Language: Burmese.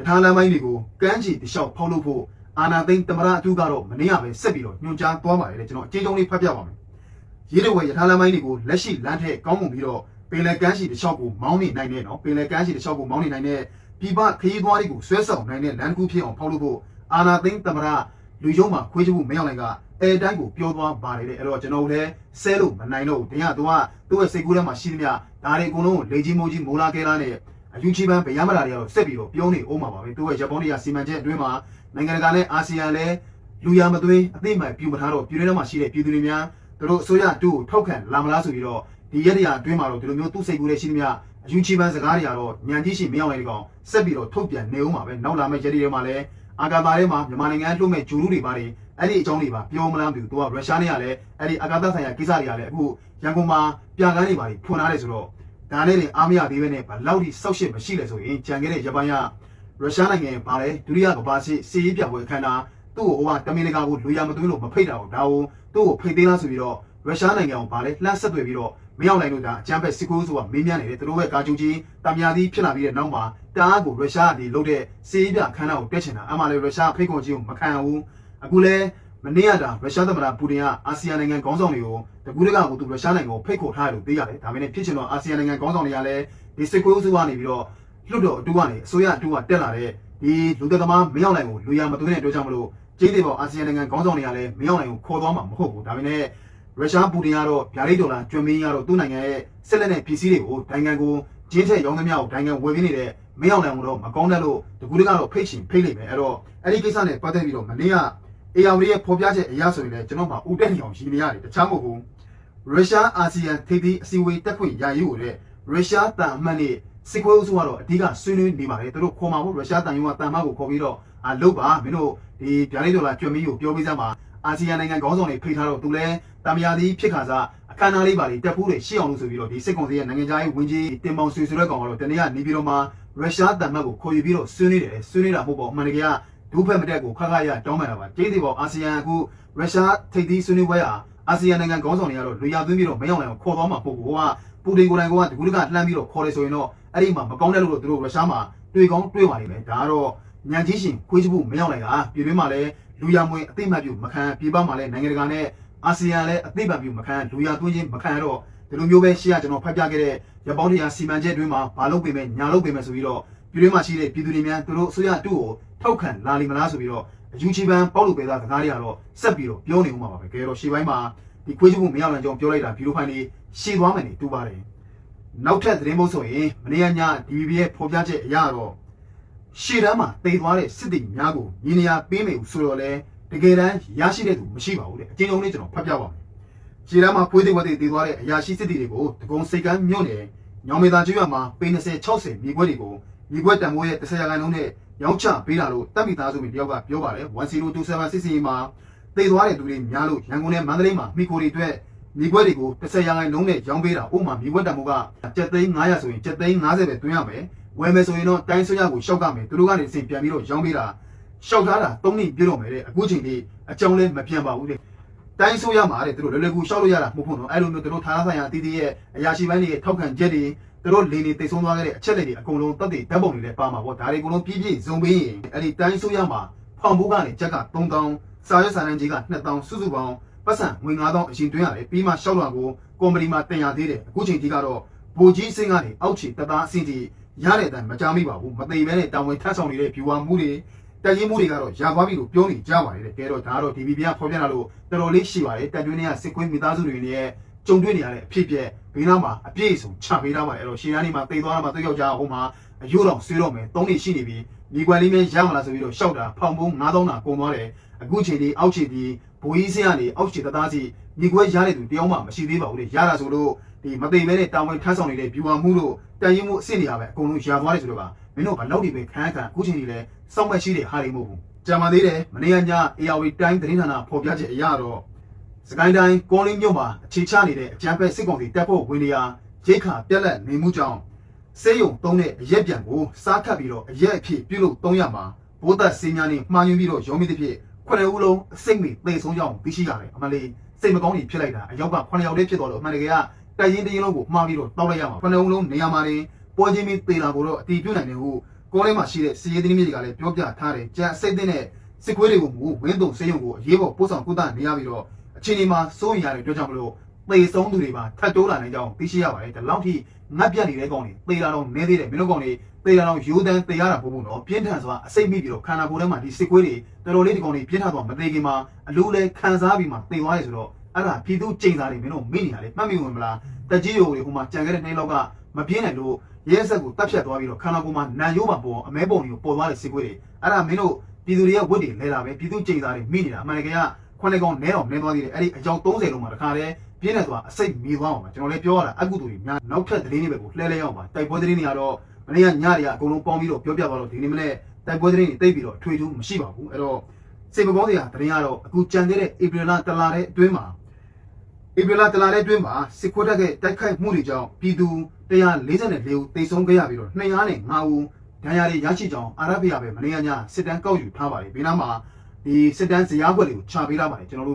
ထားလမ်းပိုင်းတွေကိုကမ်းခြေတလျှောက်ဖောက်လို့ဖို့အာနာသိန်းတမရအတူကတော့မနေ့ကပဲဆက်ပြီးတော့ညွှန်ကြားသွားပါတယ်လေကျွန်တော်အချင်းချင်းလေးဖတ်ပြပါမယ်။ရေးတော်ဝယ်ရထားလမ်းပိုင်းတွေကိုလက်ရှိလမ်းထက်ကောင်းမွန်ပြီးတော့ပင်လယ်ကမ်းခြေတလျှောက်ကိုမောင်းနေနိုင်တဲ့နော်ပင်လယ်ကမ်းခြေတလျှောက်ကိုမောင်းနေနိုင်တဲ့ပြည်ပခရီးသွားတွေကိုဆွဲဆောင်နိုင်တဲ့လမ်းတစ်ခုဖြစ်အောင်ဖောက်လို့ဖို့အာနာသိန်းတမရလူယုံမှာခွေးချဖို့မရောက်နိုင်ကအဲတိုင်းကိုပြောသွားပါတယ်လေအဲ့တော့ကျွန်တော်လည်းဆဲလို့မနိုင်တော့ဘူးတင်ကသူကသူ့ရဲ့စိတ်ကူးထဲမှာရှိသမျှဒါတွေအကုန်လုံးကိုလေကြီးမိုးကြီးမိုးလာခဲလာနဲ့အယူချီပန်းဗရမ်းမလာတွေကတော့ဆက်ပြီးတော့ပြောနေအောင်ပါပဲသူ့ရဲ့ရပောင်းတွေကစီမံချက်အတွင်းမှာနိုင်ငံတကာနဲ့အာဆီယံလည်းလူရမသွင်းအသိမှန်ပြုမထားတော့ပြည်တွင်းထဲမှာရှိတဲ့ပြည်သူတွေများတို့အစိုးရတူကိုထောက်ခံလာမလားဆိုပြီးတော့ဒီရက်တရာအတွင်းမှာတော့ဒီလိုမျိုးသူ့စိတ်ကူးထဲရှိသမျှအယူချီပန်းစကားတွေကတော့ညံကြီးရှိမရောက်နိုင်တဲ့ကောင်ဆက်ပြီးတော့ထုတ်ပြန်နေအောင်ပါပဲနောက်လာမယ့်ရက်တွေထဲမှာလည်းအာကာသထဲမှာမြန်မာနိုင်ငံလှုပ်မဲ့ဂျူလူတွေပါတယ်အဲ့ဒီအကြောင်းတွေပါပြောမလားမသိဘူးသူကရုရှားနဲ့ကလည်းအဲ့ဒီအာကာသဆိုင်ရာကိစ္စတွေကလည်းအခုရန်ကုန်မှာပြကန်းတွေပါတယ်ဖွင့်ထားတယ်ဆိုတော့ဒါနဲ့တင်အားမရသေးပဲနဲ့ဗလောက်ထိစောက်ရှစ်မရှိလဲဆိုရင်ကြံခဲ့တဲ့ရပန်ရရုရှားနိုင်ငံပါတယ်ဒုတိယကမ္ဘာစစ်စီးရေးပြပွဲအခမ်းအနားသူ့ကိုဟိုကတမင်တကာကိုလူရမသွင်းလို့မဖိတ်တာဘူးဒါကိုသူ့ကိုဖိတ်သေးလားဆိုပြီးတော့ရုရှားနိုင်ငံကိုပါတယ်လှမ်းဆက်သွယ်ပြီးတော့မရောက်နိုင်လို့ဒါအကြမ်းဖက်စစ်ကူးဆိုတာမေးမြန်းနေတယ်သူတို့ရဲ့ကာဂျူကြီးတမယာသီးဖြစ်လာပြီးတဲ့နောက်မှာတအားကိုရုရှားကဒီလုပ်တဲ့စီးရေးပြအခမ်းအနားကိုတက်ချင်တာအမှလည်းရုရှားဖိတ်ခေါ်ခြင်းကိုမခံဘူးအခုလည်းမနေ့ကရုရှားသမ္မတပူတင်ကအာဆီယံနိုင်ငံခေါင်းဆောင်တွေကိုတကူးတကကိုသူရုရှားနိုင်ငံကိုဖိတ်ခေါ်ထားတယ်လို့သိရတယ်ဒါပေမဲ့ဖြစ်ချင်တော့အာဆီယံနိုင်ငံခေါင်းဆောင်တွေကလည်းဒီစစ်ကူးစုကနေပြီးတော့လွတ်တော်အတူကနေအစိုးရအတူကတက်လာတဲ့ဒီလူသက်သမားမရောက်နိုင်ဘူးလူရမသွင်းတဲ့အတွက်ကြောင့်မလို့ကျင်းသေးပေါ်အာဆီယံနိုင်ငံခေါင်းဆောင်တွေကလည်းမရောက်နိုင်ဘူးခေါ်သွားမှာမဟုတ်ဘူးဒါပေမဲ့ရုရှားပူတင်ကတော့ဗျာဒိတ်ဒေါ်လာကျွမ်းမင်းကတော့သူ့နိုင်ငံရဲ့ဆက်လက်တဲ့ပြည်စည်းတွေကိုနိုင်ငံကိုကျင်းထက်ရောင်းသမျှကိုနိုင်ငံဝယ်ပေးနေတဲ့မရောက်နိုင်ဘူးတော့မကောင်းတဲ့လို့တကူးတကတော့ဖိတ်ချင်ဖိတ်လိမ့်မယ်အဲ့တော့အဲ့ဒီကိစ္စနဲ့ပတ်သက်ပြီးတော့မနေ့ကအေယာဝတီရဲ့ဖော်ပြချက်အရဆိုရင်လည်းကျွန်တော်မှဦးတက်နေအောင်ရည်နေရတယ်တခြားမဟုတ်ဘူးရုရှားအာဆီယံထိပ်သီးအစည်းအဝေးတက်ခွင့်ရယူတဲ့ရုရှားတန်အမှတ်နဲ့စစ်ခွေးအုပ်စုကတော့အဓိကဆွေးနွေးနေပါတယ်သူတို့ခေါ်မှာပေါ့ရုရှားတန်ယုံကတန်မကိုခေါ်ပြီးတော့လုပ်ပါမင်းတို့ဒီဗျာဒိတ်ဒေါ်လာကျွမ်းမီးကိုပြောပေးစမ်းပါအာဆီယံနိုင်ငံခေါင်းဆောင်တွေဖိတ်ထားတော့သူလည်းတမယာသီးဖြစ်ခါစားအခမ်းအနားလေးပါလေတက်ဖို့တွေရှေ့အောင်လို့ဆိုပြီးတော့ဒီစစ်ကောင်စီရဲ့နိုင်ငံခြားရေးဝန်ကြီးတင်ပေါင်ဆွေဆိုတဲ့ကောင်ကတော့တနေ့ကနေပြီးတော့မှရုရှားတန်မတ်ကိုခေါ်ယူပြီးတော့ဆွေးနွေးတယ်ဆွေးနွေးတာမဟုတ်ပါဘူးအမှန်တကယ်ကဒုဖက်မတက်ကိုခါခါရတောင်းပန်တာပါကျေးဇူးပါအာဆီယံအခုရုရှားထိပ်သီးဆွေးနွေးပွဲဟာအာဆီယံနိုင်ငံခေါင်းဆောင်တွေကတော့လူရသွင်းပြီးတော့မရောက်နိုင်အောင်ခေါ်သွားမှာပို့ကိုကပူတင်ကိုယ်တိုင်ကဒီကူကလှမ်းပြီးတော့ခေါ်တယ်ဆိုရင်တော့အဲ့ဒီမှာမကောင်းတဲ့လို့သူတို့ရုရှားမှာတွေ့ကောင်းတွေ့ပါလိမ့်မယ်ဒါကတော့ညံကြီးရှင်ခွေးချဖို့မရောက်နိုင်တာပြည်တွင်းမှာလည်းလူရမွေအသိမှတ်ပြုမခံပြည်ပမှာလည်းနိုင်ငံတကာနဲ့အာဆီယံလည်းအသိမှတ်ပြုမခံလူရသွင်းခြင်းမခံတော့ဒီလိုမျိုးပဲရှေ့ကကျွန်တော်ဖတ်ပြခဲ့တဲ့ရပောင်းတရားစီမံချက်တွင်းမှာဘာလုပ်ပေးမယ်ညာလုပ်ပေးမယ်ဆိုပြီးတော့ပြည်တွင်းမှာရှိတဲ့ပြည်သူတွေများသူတို့အစိုးရတူကိုထောက်ခံလာလိမ့်မလားဆိုပြီးတော့အယူချီပန်းပေါက်လို့ပေးသားစကားတွေကတော့ဆက်ပြီးတော့ပြောနေဦးမှာပါပဲကဲတော့ရှေ့ပိုင်းမှာဒီခွေးချဖို့မရောက်နိုင်ကြောင်းပြောလိုက်တာဗီဒီယိုဖိုင်လေးရှေ့သွားမယ်နေတူပါတယ်နောက်ထပ်သတင်းမဟုတ်ဆိုရင်မနေ့ကည DVB ရဲ့ဖော်ပြချက်အရတော့ရှေ့တန်းမှာတိတ်သွားတဲ့စစ်တီများကိုညီနေရပေးမယ်ဆိုတော့လေတကယ်တမ်းရရှိတဲ့သူမရှိပါဘူးလေအကျဉ်းချုပ်လေးကျွန်တော်ဖတ်ပြပါမယ်ရှေ့တန်းမှာခွေးသိဝတ်တိတ်သွားတဲ့အရာရှိစစ်တီတွေကိုတကုံစိတ်ကမ်းမြို့နယ်ညောင်မေသာကျွော်မှာပေ20 60မြေခွက်တွေကိုမြေခွက်တန်မိုးရဲ့10ရာခိုင်နှုန်းနဲ့ရောင်းချပေးတာလို့တပ်မိသားစုတွေတယောက်ကပြောပါတယ်1027စစ်စီမှာတိတ်သွားတဲ့သူတွေများလို့ရန်ကုန်နဲ့မန္တလေးမှာမိခိုတွေအတွက်မြေခွက်တွေကို10ရာခိုင်နှုန်းနဲ့ရောင်းပေးတာဥမာမြေခွက်တန်မိုးက7,900ဆိုရင်7,50ပဲတွင်းရမယ်ဝယ်မယ်ဆိုရင်တော့တိုင်းဆိုရကိုရှောက်ကမယ်သူတို့ကနေစင်ပြန်ပြီးတော့ရောင်းပေးတာရှောက်ထားတာ3နှစ်ပြည့်တော့မယ်တဲ့အခုချိန်လေးအကြောင်းလဲမပြန်ပါဘူးတဲ့တိုင်းဆိုရမှာတဲ့သူတို့လွယ်လွယ်ကူရှောက်လို့ရတာမဟုတ်ဘူးနော်အဲ့လိုမျိုးသူတို့ဌာနဆိုင်ရာအသီးသီးရဲ့အရာရှိပိုင်းတွေရဲ့ထောက်ခံချက်တွေသူတို့လင်းနေတိတ်ဆုံးသွားခဲ့တဲ့အချက်လက်တွေအကုန်လုံးတက်တည်ဓာတ်ပုံတွေလည်းပါမှာပေါ့ဒါတွေအကုန်လုံးပြည့်ပြည့်စုံပေးရင်အဲ့ဒီတိုင်းဆိုရမှာဖောင်ဘိုးကနေချက်က3,000စာရွက်စာတမ်းကြီးက2,000စုစုပေါင်းပတ်စံငွေ9,000အရင်တွင်းရတယ်ပြီးမှရှောက်လွှာကိုကော်မတီမှာတင်ရသေးတယ်အခုချိန်ကြီးကတော့ဗိုလ်ကြီးစင်းကနေအောက်ခြေတသားအဆင့်ကြီးရတဲ့အတိုင်းမကြားမိပါဘူးမသိဘဲနဲ့တာဝန်ထမ်းဆောင်နေတဲ့ viewer မှုတွေတက်ရင်မှုတွေကတော့ရသွားပြီလို့ပြောနေကြပါတယ်တဲ့ကဲတော့ဒါကတော့ DVB ကဖော်ပြလာလို့တော်တော်လေးရှိပါတယ်တက်တွင်းတွေကစစ်ကွင်းမိသားစုတွေနဲ့ကြုံတွေ့နေရတဲ့အဖြစ်ပြက်ဘေးနားမှာအပြည့်အစုံချပေးထားပါတယ်အဲ့တော့ရှေ့တန်းနေမှာတိတ်သွားတာမှာတိတ်ယောက်ျားဟိုမှာအယိုးတော်ဆွေးတော့မယ်3နှစ်ရှိနေပြီမြေကွက်လေးမဲရမလားဆိုပြီးတော့ရှောက်တာဖောင်ပုံး9,000တာကုန်သွားတယ်အခုချိန်ဒီအောက်ခြေဒီဘိုးကြီးစင်းကနေအောက်ခြေတသားစီမြေကွက်ရတဲ့သူတယောက်မှမရှိသေးပါဘူးလေရတာဆိုလို့ဒီမသိမဲနဲ့တာဝန်ထမ်းဆောင်နေတဲ့ viewer မှုလို့တန်ရင်မှုအစ်စ်နေရပဲအကုန်လုံးရသွားတယ်ဆိုတော့ကမင်းတို့ကလောက်ဒီပဲခံအခုချိန်ဒီလဲစောင့်မရှိတဲ့ဟာတွေမဟုတ်ဘူးကြာမသေးတယ်မနေ့ကည ARV တိုင်းသတင်းဌာနဖော်ပြချက်အရတော့စကိုင်းတိုင်းကောလင်းမြို့မှာအခြေချနေတဲ့အကြမ်းဖက်စစ်ကောင်စီတပ်ဖွဲ့ဝင်တွေဟာရိတ်ခါပြက်လက်နေမှုကြောင့်စေယုံသုံးတဲ့အရက်ပြန်ကိုစားခတ်ပြီးတော့အရက်အဖြစ်ပြုလုပ်300မှာဘိုးသက်စင်းများနဲ့မှားယွင်းပြီးတော့ရုံးမိသဖြင့်9ဦးလုံးအစိမ့်မိသေဆုံးကြောင်းသိရှိရတယ်အမှန်လေးစိတ်မကောင်းကြီးဖြစ်လိုက်တာအယောက်က9ယောက်လေးဖြစ်သွားလို့အမှန်တကယ်ကတိုက်ရင်တရင်လုံးကိုမှားပြီးတော့တောက်လိုက်ရမှာ9ဦးလုံးနေရာမှာနေပွဲချင်းပြီးသေတာကိုတော့အတီးပြုတ်နိုင်တယ်ဟု ကောလေးမှာရှိတဲ့စီရေးသတင်းမြစ်တွေကလည်းပြောပြထားတယ်ကြံအစိတ်တဲ့နဲ့စစ်ခွေးတွေကိုမူဝင်းတုံစေယုံကိုအရေးပေါ်ပို့ဆောင်ကုသနေရပြီးတော့အခြေအနေမှာစိုးရိမ်ရတဲ့အတွက်ကြောင့်မလို့သေဆုံးသူတွေပါထပ်တိုးလာနိုင်ကြောင်းသိရှိရပါတယ်ဒီလောက်ထိငတ်ပြတ်နေတဲ့ကောင်တွေသေလာတော့နေသေးတယ်မင်းတို့ကောင်တွေသေလာတော့ယူတန်းသေရတာပို့ဖို့တော့ပြင်းထန်စွာအစိတ်မိပြီးတော့ခန္ဓာကိုယ်ထဲမှာဒီစစ်ခွေးတွေတော်တော်လေးဒီကောင်တွေပြင်းထန်သွားမသေးခင်မှာအလိုလဲခံစားပြီးမှသေသွားရဆိုတော့အဲ့ဒါပြည်သူကျိန်စားတွေမင်းတို့မိနေရလေမှတ်မိဝင်မလားတက်ကြီးရိုတွေဟိုမှာကြံခဲ့တဲ့နှိမ့်လောက်ကမပြင်းနိုင်လို့ရဲဆက်ကိုတက်ဖြတ်သွားပြီးတော့ခန္ဓာကိုယ်မှာနံရိုးမှာပေါ်အမဲပုံတွေကိုပေါ်သွားတဲ့စစ်ခွေးတွေအဲ့ဒါမင်းတို့ပြည်သူတွေရဲ့ဝတ်တွေလဲတာပဲပြည်သူကျိန်စားတွေမိနေတာအမှန်တကယ်ကခွန်းလေးကောင်နဲတော်နဲသွားသေးတယ်အဲ့ဒီအကြောင်း30လုံးမှာတခါတည်းပြင်းနေသွားအစိတ်မြေသွားအောင်ပါကျွန်တော်လည်းပြောရတာအကုသိုလ်တွေများနောက်ထပ်သတင်းတွေပဲကိုလှဲလဲရအောင်ပါတိုက်ပွဲသတင်းတွေကတော့မနေ့ကညတွေကအကုန်လုံးပေါင်းပြီးတော့ပြောပြပါတော့ဒီနေ့မနေ့တိုက်ပွဲသတင်းတွေတိတ်ပြီးတော့ထွေထူးမရှိပါဘူးအဲ့တော့စေမကောင်းစရာသတင်းကတော့အခုကြံခဲ့တဲ့ဧပြီလတလတဲ့အတွင်းမှာဧပြီလတလတဲ့အတွင်းမှာစစ်ခွေးတပ်ကတိုက်ခိုက်မှုတွေကြောင့်ပြည်သူ144ဦးသေဆုံးခဲ့ရပြီးတော့205ဦးဒဏ်ရာတွေရရှိကြောင်းအာရဗီယာပဲမနေ့ကညစစ်တမ်းကောက်ယူထားပါတယ်ဒီနောက်မှာဒီစစ်တမ်းဇယားခွက်တွေကိုချပေးလာပါတယ်ကျွန်တော်တို့